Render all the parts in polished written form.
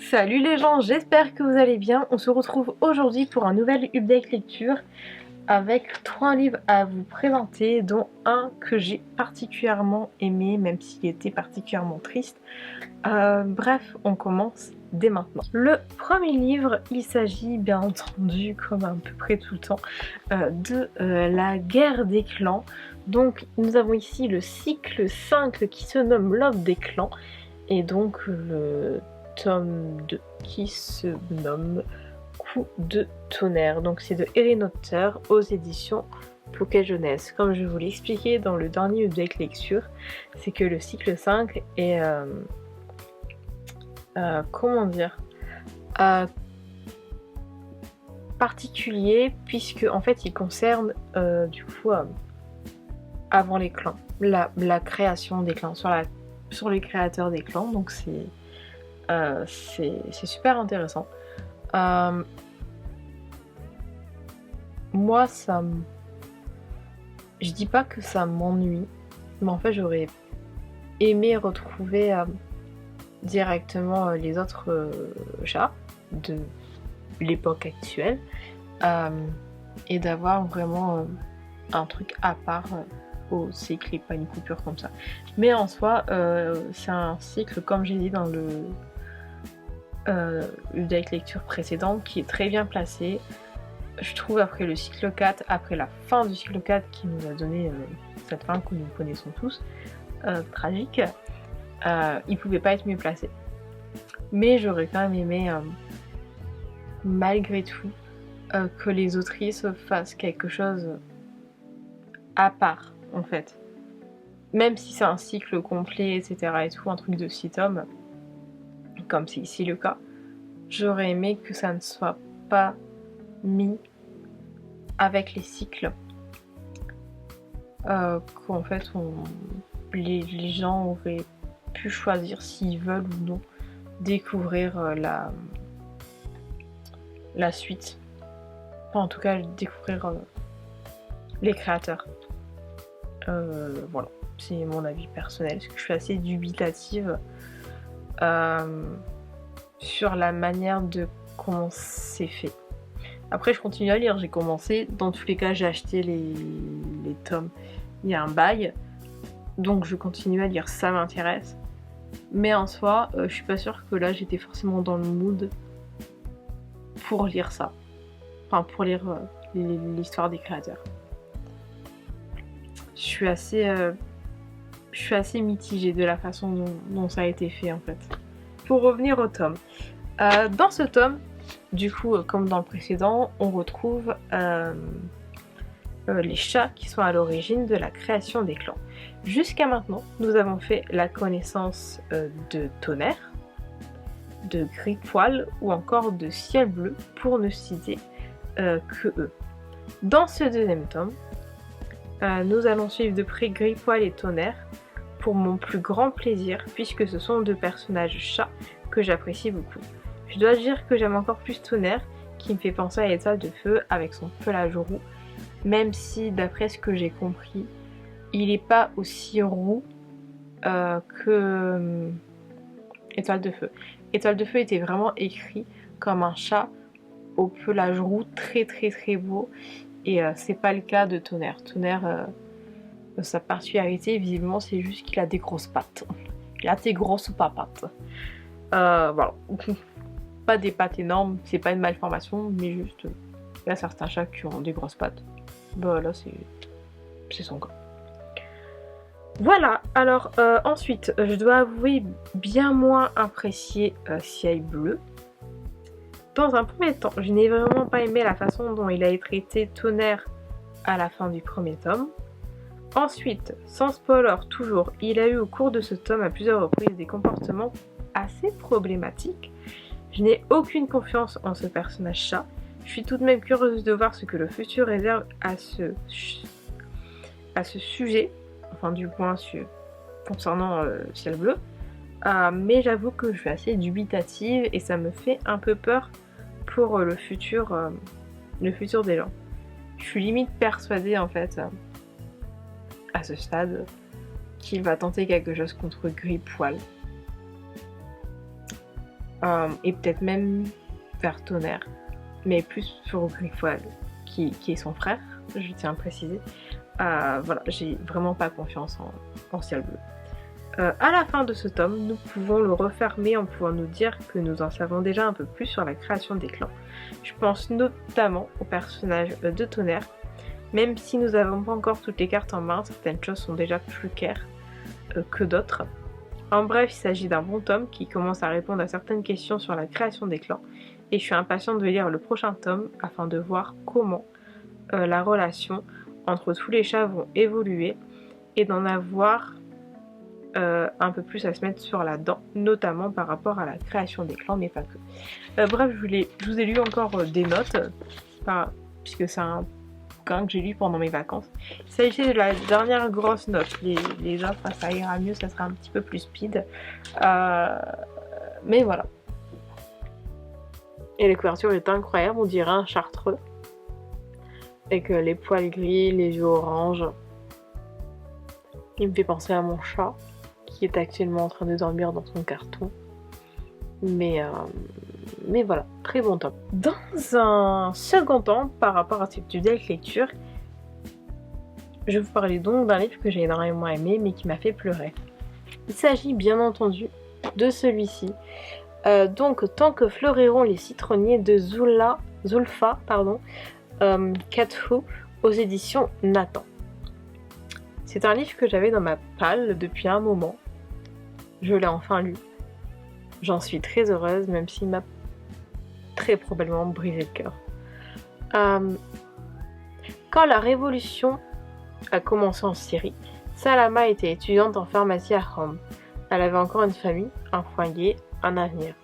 Salut les gens, j'espère que vous allez bien. On se retrouve aujourd'hui pour un nouvel update lecture avec 3 livres à vous présenter, dont un que j'ai particulièrement aimé, même s'il était particulièrement triste. Bref, on commence dès maintenant. Le premier livre, il s'agit bien entendu, comme à peu près tout le temps, de la guerre des clans. Donc nous avons ici le cycle 5 qui se nomme L'Offre des clans, et donc le tome 2 qui se nomme Coup de tonnerre. Donc c'est de Erin Otter aux éditions Pocket Jeunesse. Comme je vous l'ai expliqué dans le dernier update lecture, c'est que le cycle 5 est comment dire, particulier, puisque en fait il concerne du coup avant les clans, la création des clans, sur les créateurs des clans. Donc c'est super intéressant. Moi, je dis pas que ça m'ennuie, mais en fait j'aurais aimé retrouver directement les autres chats de l'époque actuelle, et d'avoir vraiment un truc à part au cycle et pas une coupure comme ça. Mais en soi, c'est un cycle, comme j'ai dit dans le update lecture précédente, qui est très bien placé. Je trouve après le cycle 4, après la fin du cycle 4 qui nous a donné cette fin que nous connaissons tous, tragique, il pouvait pas être mieux placé. Mais j'aurais quand même aimé, malgré tout, que les autrices fassent quelque chose à part, en fait. Même si c'est un cycle complet, etc. et tout, un truc de 6 tomes, comme c'est ici le cas, j'aurais aimé que ça ne soit pas mis avec les cycles. Qu'en fait les gens auraient pu choisir s'ils veulent ou non découvrir la suite. Enfin, en tout cas découvrir les créateurs. Voilà, c'est mon avis personnel, parce que je suis assez dubitative sur la manière de comment c'est fait. Après je continue à lire, j'ai commencé, dans tous les cas j'ai acheté les tomes il y a un bail, donc je continue à lire, ça m'intéresse. Mais en soi, je suis pas sûre que là j'étais forcément dans le mood pour lire ça. Enfin pour lire l'histoire des créateurs. Je suis assez mitigée de la façon dont ça a été fait en fait. Pour revenir au tome. Dans ce tome, du coup, comme dans le précédent, on retrouve les chats qui sont à l'origine de la création des clans. Jusqu'à maintenant, nous avons fait la connaissance de Tonnerre, de Gris-Poil ou encore de Ciel Bleu, pour ne citer que eux. Dans ce deuxième tome, nous allons suivre de près Gris-Poil et Tonnerre, pour mon plus grand plaisir, puisque ce sont deux personnages chats que j'apprécie beaucoup. Je dois dire que j'aime encore plus Tonnerre, qui me fait penser à Étoile de Feu avec son pelage roux, même si d'après ce que j'ai compris, il n'est pas aussi roux que Étoile de Feu. Étoile de Feu était vraiment écrit comme un chat au pelage roux très très très beau, et c'est pas le cas de Tonnerre. Tonnerre, sa particularité visiblement c'est juste qu'il a des grosses pattes. Il a des grosses papates. Voilà. Pas des pattes énormes, c'est pas une malformation, mais juste il y a certains chats qui ont des grosses pattes. Bah là c'est son cas. Voilà, alors ensuite je dois avouer bien moins apprécier Ciel Bleu. Dans un premier temps, je n'ai vraiment pas aimé la façon dont il a traité Tonnerre à la fin du premier tome. Ensuite, sans spoiler toujours, il a eu au cours de ce tome à plusieurs reprises des comportements assez problématiques. Je n'ai aucune confiance en ce personnage chat. Je suis tout de même curieuse de voir ce que le futur réserve à ce sujet, enfin du moins concernant Ciel Bleu. Mais j'avoue que je suis assez dubitative et ça me fait un peu peur pour le futur des gens. Je suis limite persuadée en fait à ce stade qu'il va tenter quelque chose contre Gris-Poil. et peut-être même vers Tonnerre, mais plus sur Griffoil qui est son frère, je tiens à préciser. Voilà, j'ai vraiment pas confiance en Ciel Bleu. À la fin de ce tome, nous pouvons le refermer en pouvant nous dire que nous en savons déjà un peu plus sur la création des clans. Je pense notamment au personnage de Tonnerre. Même si nous n'avons pas encore toutes les cartes en main, certaines choses sont déjà plus claires que d'autres. En bref, il s'agit d'un bon tome qui commence à répondre à certaines questions sur la création des clans. Et je suis impatiente de lire le prochain tome afin de voir comment la relation entre tous les chats vont évoluer et d'en avoir un peu plus à se mettre sur la dent, notamment par rapport à la création des clans, mais pas que. Bref, je vous ai lu encore des notes, puisque c'est un bouquin que j'ai lu pendant mes vacances. Il s'agissait de la dernière grosse note. Les autres, ça ira mieux, ça sera un petit peu plus speed. Mais voilà. Et la couverture est incroyable, on dirait un chartreux. Avec les poils gris, les yeux orange. Il me fait penser à mon chat, qui est actuellement en train de dormir dans son carton. Mais voilà, très bon tome. Dans un second temps, par rapport à cette deck lecture, je vais vous parler donc d'un livre que j'ai énormément aimé, mais qui m'a fait pleurer. Il s'agit bien entendu de celui-ci. Donc, Tant que fleuriront les citronniers de Zulfa, Katfu, aux éditions Nathan. C'est un livre que j'avais dans ma palle depuis un moment. Je l'ai enfin lu. J'en suis très heureuse, même s'il m'a très probablement brisé le cœur. Quand la révolution a commencé en Syrie, Salama était étudiante en pharmacie à Rome. Elle avait encore une famille, un foyer, un avenir.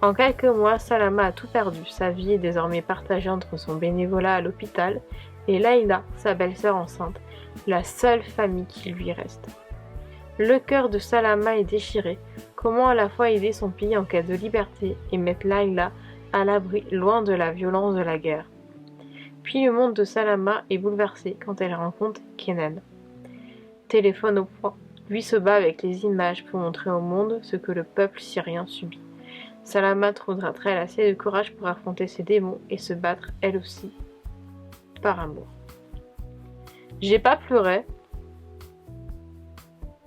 En quelques mois, Salama a tout perdu. Sa vie est désormais partagée entre son bénévolat à l'hôpital et Layla, sa belle-sœur enceinte, la seule famille qui lui reste. Le cœur de Salama est déchiré. Comment à la fois aider son pays en quête de liberté et mettre Layla à l'abri, loin de la violence de la guerre. Puis le monde de Salama est bouleversé quand elle rencontre Kenan. Téléphone au poing, lui se bat avec les images pour montrer au monde ce que le peuple syrien subit. Salama trouvera-t-elle assez de courage pour affronter ses démons et se battre elle aussi par amour. J'ai pas pleuré,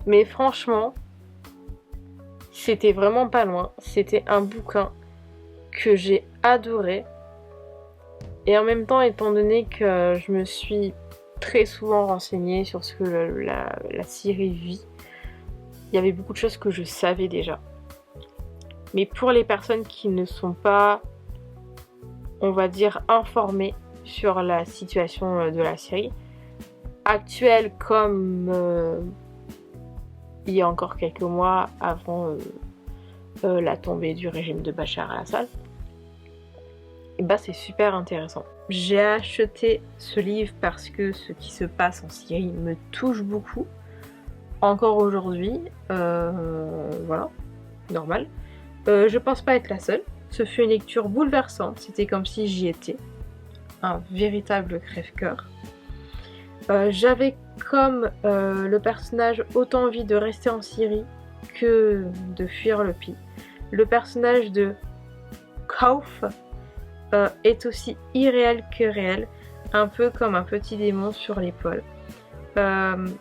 mais franchement, c'était vraiment pas loin. C'était un bouquin que j'ai adoré. Et en même temps, étant donné que je me suis très souvent renseignée sur ce que la Syrie vit, il y avait beaucoup de choses que je savais déjà. Mais pour les personnes qui ne sont pas, on va dire, informées sur la situation de la Syrie, actuelle comme il y a encore quelques mois avant la tombée du régime de Bachar al-Assad, et bah c'est super intéressant. J'ai acheté ce livre parce que ce qui se passe en Syrie me touche beaucoup. Encore aujourd'hui, voilà, normal. Je pense pas être la seule. Ce fut une lecture bouleversante, c'était comme si j'y étais. Un véritable crève-cœur. J'avais comme le personnage autant envie de rester en Syrie que de fuir le pays. Le personnage de Kauf est aussi irréel que réel, un peu comme un petit démon sur l'épaule. Il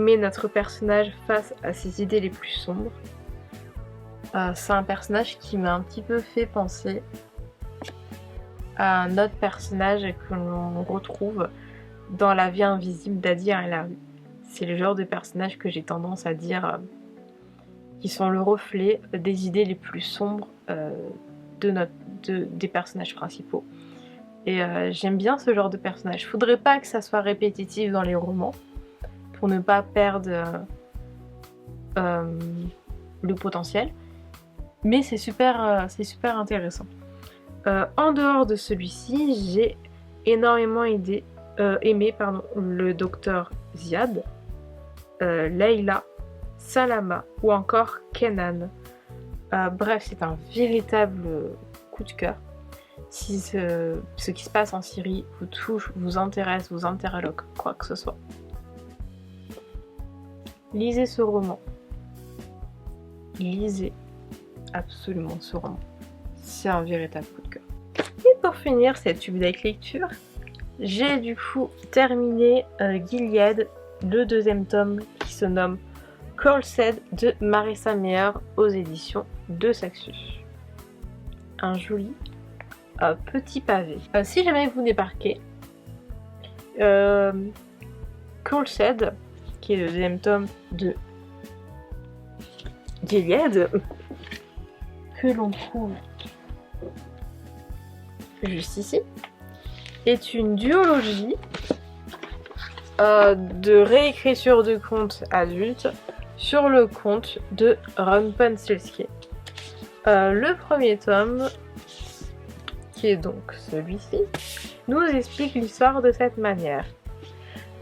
met notre personnage face à ses idées les plus sombres. C'est un personnage qui m'a un petit peu fait penser à un autre personnage que l'on retrouve dans La vie invisible d'Adir El-Arbi. C'est le genre de personnage que j'ai tendance à dire qui sont le reflet des idées les plus sombres des personnages principaux. Et j'aime bien ce genre de personnage. Faudrait pas que ça soit répétitif dans les romans pour ne pas perdre le potentiel. Mais c'est super intéressant. En dehors de celui-ci, j'ai énormément aimé le docteur Ziad, Layla, Salama ou encore Kenan. Bref, c'est un véritable coup de cœur. Si ce qui se passe en Syrie vous touche, vous intéresse, vous interloque, quoi que ce soit, lisez ce roman. Lisez absolument ce roman. C'est un véritable coup de cœur. Et pour finir cette update lecture, j'ai du coup terminé Gilead, le deuxième tome qui se nomme Cold de Marissa Meyer aux éditions de Saxus. Un joli petit pavé. Si jamais vous débarquez, Cold qui est le deuxième tome de Gilead, que l'on trouve juste ici, est une duologie de réécriture de contes adultes sur le conte de Rumpelstiltskin. Le premier tome, qui est donc celui-ci, nous explique l'histoire de cette manière.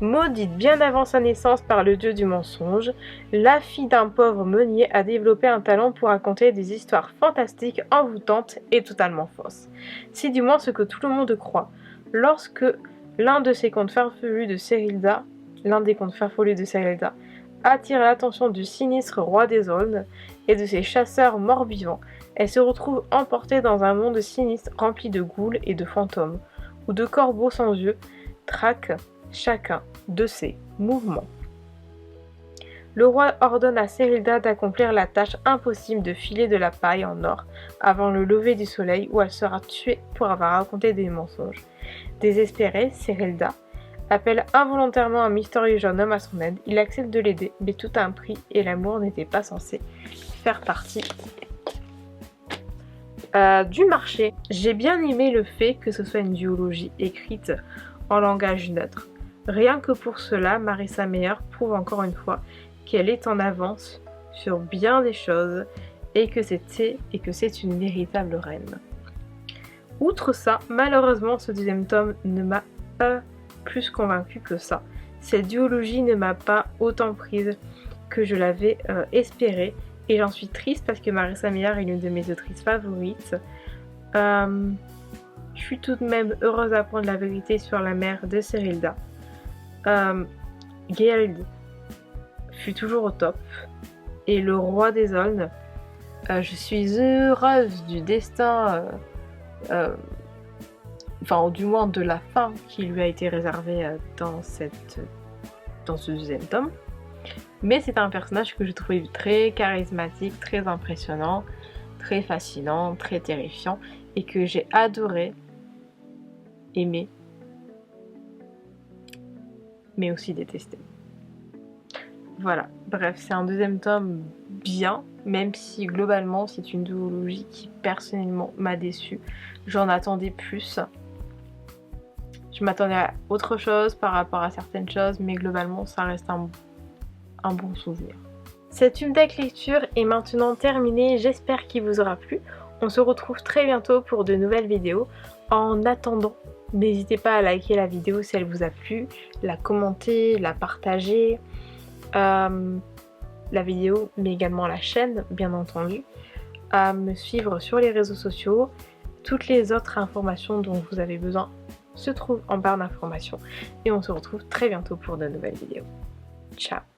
Maudite bien avant sa naissance par le dieu du mensonge, la fille d'un pauvre meunier a développé un talent pour raconter des histoires fantastiques, envoûtantes et totalement fausses. C'est du moins ce que tout le monde croit. Lorsque l'un des contes farfelus de Serilda attire l'attention du sinistre roi des aulnes et de ses chasseurs morts-vivants, elle se retrouve emportée dans un monde sinistre rempli de ghouls et de fantômes, où de corbeaux sans yeux traquent chacun de ses mouvements. Le roi ordonne à Serilda d'accomplir la tâche impossible de filer de la paille en or avant le lever du soleil, où elle sera tuée pour avoir raconté des mensonges. Désespérée, Serilda appelle involontairement un mystérieux jeune homme à son aide. Il accepte de l'aider, mais tout a un prix et l'amour n'était pas censé faire partie du marché. J'ai bien aimé le fait que ce soit une duologie écrite en langage neutre. Rien que pour cela, Marissa Meyer prouve encore une fois qu'elle est en avance sur bien des choses et que c'est une véritable reine. Outre ça, malheureusement, ce deuxième tome ne m'a pas plus convaincue que ça. Cette duologie ne m'a pas autant prise que je l'avais espéré, et j'en suis triste parce que Marissa Meyer est l'une de mes autrices favorites. Je suis tout de même heureuse d'apprendre la vérité sur la mère de Serilda. Gilead fut toujours au top, et le roi des aulnes, je suis heureuse du destin, enfin du moins de la fin qui lui a été réservée dans ce deuxième tome. Mais c'est un personnage que je trouvais très charismatique, très impressionnant, très fascinant, très terrifiant, et que j'ai adoré, aimé, mais aussi détesté. Voilà, bref, c'est un deuxième tome bien, même si globalement c'est une duologie qui personnellement m'a déçue. J'en attendais plus. Je m'attendais à autre chose par rapport à certaines choses, mais globalement ça reste un bon souvenir. Cette update lecture est maintenant terminée, j'espère qu'il vous aura plu. On se retrouve très bientôt pour de nouvelles vidéos. En attendant, n'hésitez pas à liker la vidéo si elle vous a plu, la commenter, la partager, la vidéo, mais également la chaîne, bien entendu, à me suivre sur les réseaux sociaux. Toutes les autres informations dont vous avez besoin se trouvent en barre d'informations. Et on se retrouve très bientôt pour de nouvelles vidéos. Ciao!